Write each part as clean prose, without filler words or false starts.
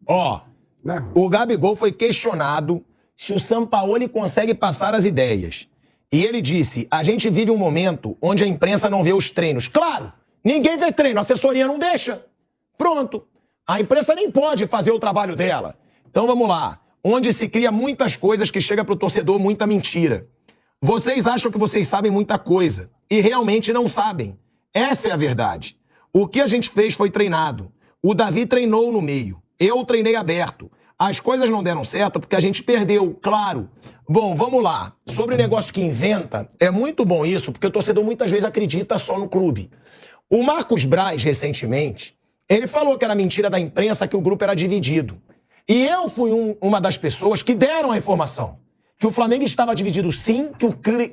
Ó, o Gabigol foi questionado se o Sampaoli consegue passar as ideias. E ele disse, a gente vive um momento onde a imprensa não vê os treinos. Claro, ninguém vê treino, a assessoria não deixa. Pronto. A imprensa nem pode fazer o trabalho dela. Então vamos lá. Onde se cria muitas coisas que chega pro torcedor muita mentira. Vocês acham que vocês sabem muita coisa e realmente não sabem. Essa é a verdade. O que a gente fez foi treinado. O Davi treinou no meio. Eu treinei aberto. As coisas não deram certo porque a gente perdeu, claro. Bom, vamos lá. Sobre negócio que inventa, é muito bom isso, porque o torcedor muitas vezes acredita só no clube. O Marcos Braz, recentemente, ele falou que era mentira da imprensa que o grupo era dividido. E eu fui uma das pessoas que deram a informação. Que o Flamengo estava dividido sim,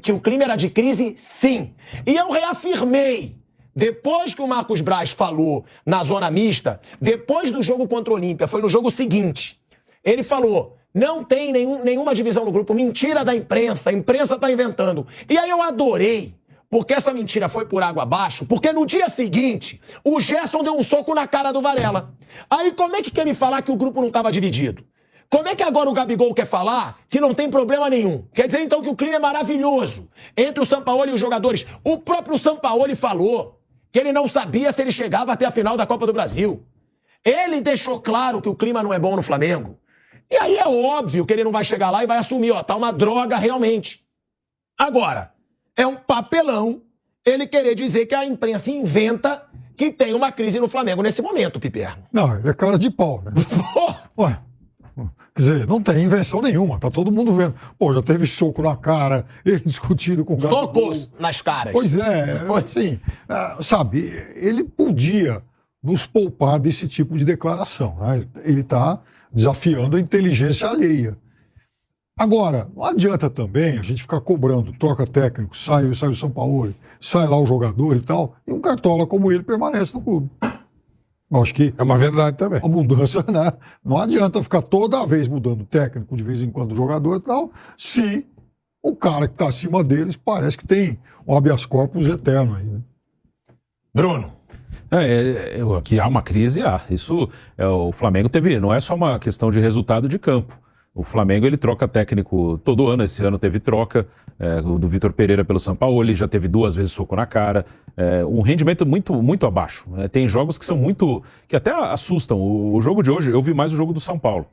que o clima era de crise sim. E eu reafirmei. Depois que o Marcos Braz falou na zona mista, depois do jogo contra o Olímpia, foi no jogo seguinte, ele falou, não tem nenhuma divisão no grupo, mentira da imprensa, a imprensa tá inventando. E aí eu adorei, porque essa mentira foi por água abaixo, porque no dia seguinte, o Gerson deu um soco na cara do Varela. Aí como é que quer me falar que o grupo não estava dividido? Como é que agora o Gabigol quer falar que não tem problema nenhum? Quer dizer então que o clima é maravilhoso entre o Sampaoli e os jogadores. O próprio Sampaoli falou que ele não sabia se ele chegava até a final da Copa do Brasil. Ele deixou claro que o clima não é bom no Flamengo. E aí é óbvio que ele não vai chegar lá e vai assumir, ó, tá uma droga realmente. Agora, é um papelão ele querer dizer que a imprensa inventa que tem uma crise no Flamengo nesse momento, Piperno. Não, ele é cara de pau, né? Ué, quer dizer, não tem invenção nenhuma, tá todo mundo vendo. Pô, já teve soco na cara, ele discutido com o Gabigol. Socos nas caras. Pois é, assim, sabe, ele podia nos poupar desse tipo de declaração, né? Ele está desafiando a inteligência alheia. Agora, não adianta também a gente ficar cobrando, troca técnico, sai o Sampaoli, sai lá o jogador e tal, e um cartola como ele permanece no clube. Eu acho que é uma verdade também. A mudança, né? Não adianta ficar toda vez mudando técnico, de vez em quando jogador e tal, se o cara que está acima deles parece que tem um habeas corpus eterno aí, né? Bruno. Que há uma crise, isso o Flamengo teve, não é só uma questão de resultado de campo. O Flamengo ele troca técnico todo ano, esse ano teve troca do Vitor Pereira pelo Sampaoli, já teve 2 vezes soco na cara, um rendimento muito abaixo. Tem jogos que são que até assustam. O jogo de hoje, eu vi mais o jogo do São Paulo.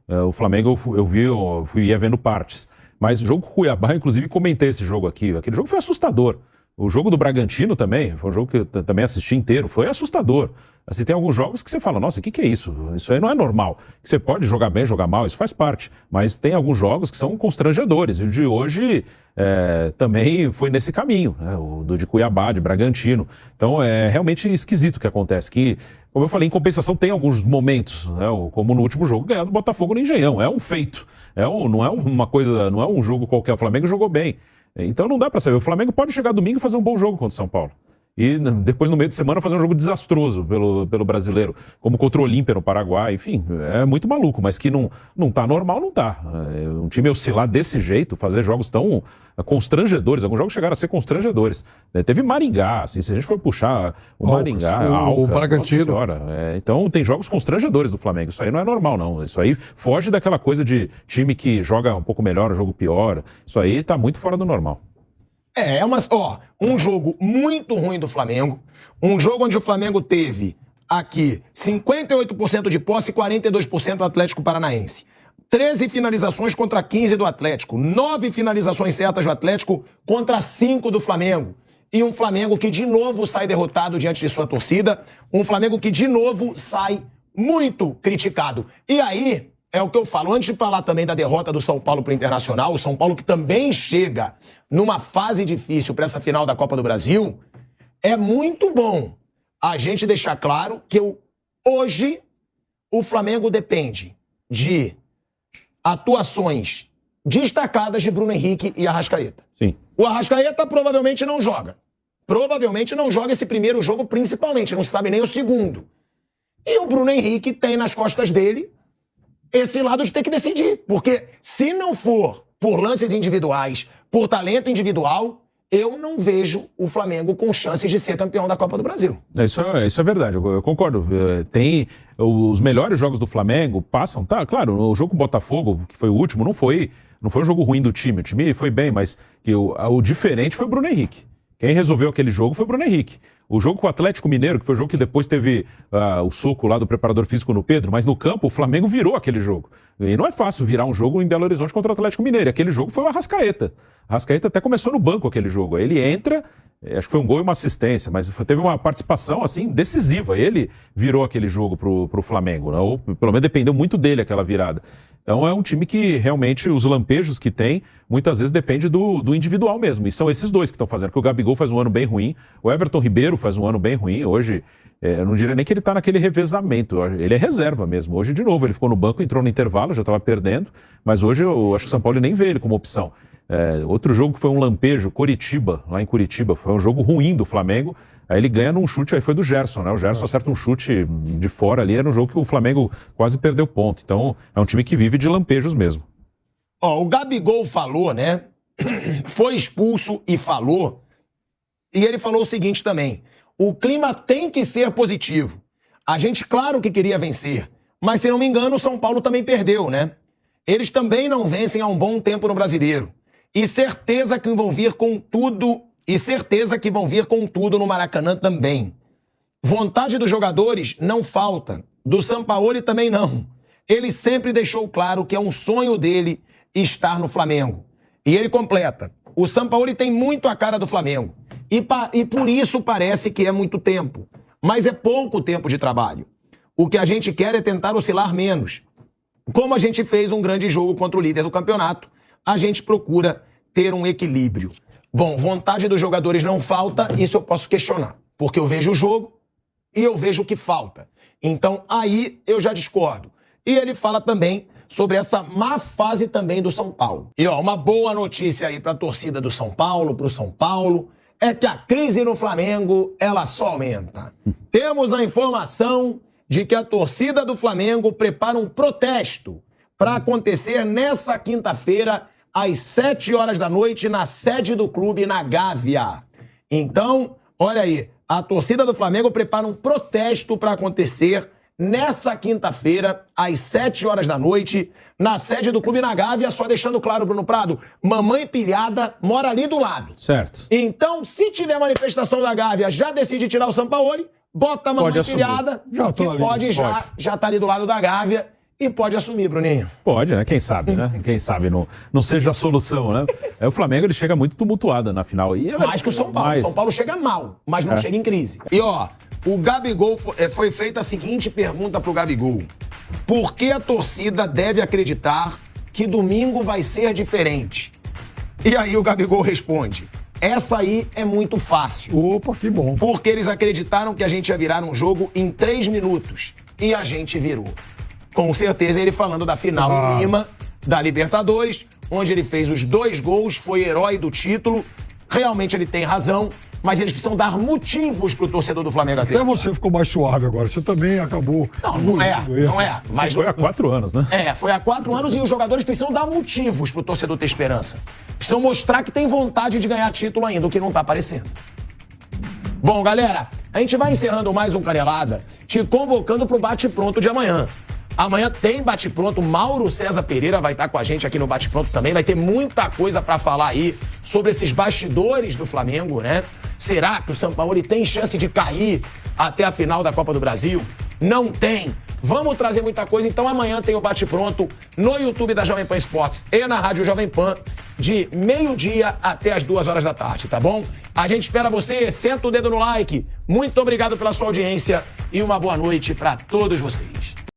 O Flamengo eu ia vendo partes. Mas o jogo com o Cuiabá, inclusive comentei esse jogo aqui, aquele jogo foi assustador. O jogo do Bragantino também, foi um jogo que eu também assisti inteiro, foi assustador. Assim, tem alguns jogos que você fala, nossa, o que é isso? Isso aí não é normal. Você pode jogar bem, jogar mal, isso faz parte. Mas tem alguns jogos que são constrangedores. E o de hoje também foi nesse caminho, né? O de Cuiabá, de Bragantino. Então é realmente esquisito o que acontece. Que, como eu falei, em compensação tem alguns momentos, né? Como no último jogo, ganhar do Botafogo no Engenhão. É um feito. Não é uma coisa, não é um jogo qualquer. O Flamengo jogou bem. Então não dá pra saber. O Flamengo pode chegar domingo e fazer um bom jogo contra o São Paulo. E depois, no meio de semana, fazer um jogo desastroso pelo brasileiro, como contra o Olímpia no Paraguai. Enfim, é muito maluco, mas que não tá normal, não tá. Um time oscilar desse jeito, fazer jogos tão constrangedores, alguns jogos chegaram a ser constrangedores. Teve Maringá, assim, se a gente for puxar o Maringá, o Bragantino. Então tem jogos constrangedores do Flamengo. Isso aí não é normal, não. Isso aí foge daquela coisa de time que joga um pouco melhor, um jogo pior. Isso aí tá muito fora do normal. Um jogo muito ruim do Flamengo, um jogo onde o Flamengo teve aqui 58% de posse e 42% do Atlético Paranaense. 13 finalizações contra 15 do Atlético, 9 finalizações certas do Atlético contra 5 do Flamengo. E um Flamengo que de novo sai derrotado diante de sua torcida, um Flamengo que de novo sai muito criticado. E aí, é o que eu falo, antes de falar também da derrota do São Paulo para o Internacional, o São Paulo que também chega numa fase difícil para essa final da Copa do Brasil, é muito bom a gente deixar claro que hoje o Flamengo depende de atuações destacadas de Bruno Henrique e Arrascaeta. Sim. O Arrascaeta provavelmente não joga. Provavelmente não joga esse primeiro jogo principalmente, não se sabe nem o segundo. E o Bruno Henrique tem nas costas dele esse lado de ter que decidir. Porque se não for por lances individuais, por talento individual, eu não vejo o Flamengo com chances de ser campeão da Copa do Brasil. Isso é verdade, eu concordo. Tem os melhores jogos do Flamengo, passam, tá, claro, o jogo com o Botafogo, que foi o último, não foi um jogo ruim do time, o time foi bem, mas o diferente foi o Bruno Henrique. Quem resolveu aquele jogo foi o Bruno Henrique. O jogo com o Atlético Mineiro, que foi o jogo que depois teve o soco lá do preparador físico no Pedro, mas no campo o Flamengo virou aquele jogo. E não é fácil virar um jogo em Belo Horizonte contra o Atlético Mineiro. Aquele jogo foi o Arrascaeta. O Arrascaeta até começou no banco aquele jogo. Aí ele entra, acho que foi um gol e uma assistência, mas teve uma participação assim decisiva. Ele virou aquele jogo pro Flamengo, né? Ou pelo menos dependeu muito dele aquela virada. Então é um time que realmente os lampejos que tem, muitas vezes depende do individual mesmo. E são esses dois que estão fazendo, porque o Gabigol faz um ano bem ruim, o Everton Ribeiro faz um ano bem ruim. Hoje, eu não diria nem que ele está naquele revezamento, ele é reserva mesmo. Hoje, de novo, ele ficou no banco, entrou no intervalo, já estava perdendo, mas hoje eu acho que o São Paulo nem vê ele como opção. Outro jogo que foi um lampejo, Coritiba, lá em Curitiba, foi um jogo ruim do Flamengo. Aí ele ganha num chute, aí foi do Gerson, né? O Gerson acerta um chute de fora ali, era um jogo que o Flamengo quase perdeu ponto. Então, é um time que vive de lampejos mesmo. O Gabigol falou, né? Foi expulso e falou. E ele falou o seguinte também: o clima tem que ser positivo. A gente, claro que queria vencer, mas se não me engano, o São Paulo também perdeu, né? Eles também não vencem há um bom tempo no Brasileiro. E certeza que vão vir com tudo. E certeza que vão vir com tudo no Maracanã também. Vontade dos jogadores não falta. Do Sampaoli também não. Ele sempre deixou claro que é um sonho dele estar no Flamengo. E ele completa: o Sampaoli tem muito a cara do Flamengo. E por isso parece que é muito tempo. Mas é pouco tempo de trabalho. O que a gente quer é tentar oscilar menos. Como a gente fez um grande jogo contra o líder do campeonato, a gente procura ter um equilíbrio. Bom, vontade dos jogadores não falta, isso eu posso questionar. Porque eu vejo o jogo e eu vejo o que falta. Então, aí eu já discordo. E ele fala também sobre essa má fase também do São Paulo. E, uma boa notícia aí para a torcida do São Paulo, para o São Paulo, é que a crise no Flamengo, ela só aumenta. Temos a informação de que a torcida do Flamengo prepara um protesto para acontecer nessa quinta-feira, às 7 horas da noite, na sede do clube, na Gávea. Então, olha aí, a torcida do Flamengo prepara um protesto para acontecer nessa quinta-feira, às 7 horas da noite, na sede do clube, na Gávea. Só deixando claro, Bruno Prado, mamãe pilhada mora ali do lado. Certo. Então, se tiver manifestação da Gávea, já decide tirar o Sampaoli, bota a mamãe pilhada, que já tá ali do lado da Gávea. E pode assumir, Bruninho. Pode, né? Quem sabe, né? Quem sabe não seja a solução, né? O Flamengo, ele chega muito tumultuado na final. E mais que o São Paulo. O São Paulo chega mal, mas não chega em crise. E, o Gabigol, foi feita a seguinte pergunta pro Gabigol: por que a torcida deve acreditar que domingo vai ser diferente? E aí o Gabigol responde: essa aí é muito fácil. Opa, que bom. Porque eles acreditaram que a gente ia virar um jogo em 3 minutos. E a gente virou. Com certeza ele falando da final em Lima, da Libertadores, onde ele fez os 2 gols, foi herói do título. Realmente ele tem razão, mas eles precisam dar motivos pro torcedor do Flamengo acreditar. Até você ficou mais suave agora, você também acabou... Não é. Mas foi há 4 anos, né? Foi há 4 anos e os jogadores precisam dar motivos pro torcedor ter esperança. Precisam mostrar que tem vontade de ganhar título ainda, o que não tá aparecendo. Bom, galera, a gente vai encerrando mais um Canelada, te convocando pro bate-pronto de amanhã. Amanhã tem bate-pronto, Mauro César Pereira vai estar com a gente aqui no bate-pronto também, vai ter muita coisa pra falar aí sobre esses bastidores do Flamengo, né? Será que o Sampaoli tem chance de cair até a final da Copa do Brasil? Não tem. Vamos trazer muita coisa, então amanhã tem o bate-pronto no YouTube da Jovem Pan Esportes e na Rádio Jovem Pan, de meio-dia até as 2 horas da tarde, tá bom? A gente espera você, senta o dedo no like. Muito obrigado pela sua audiência e uma boa noite pra todos vocês.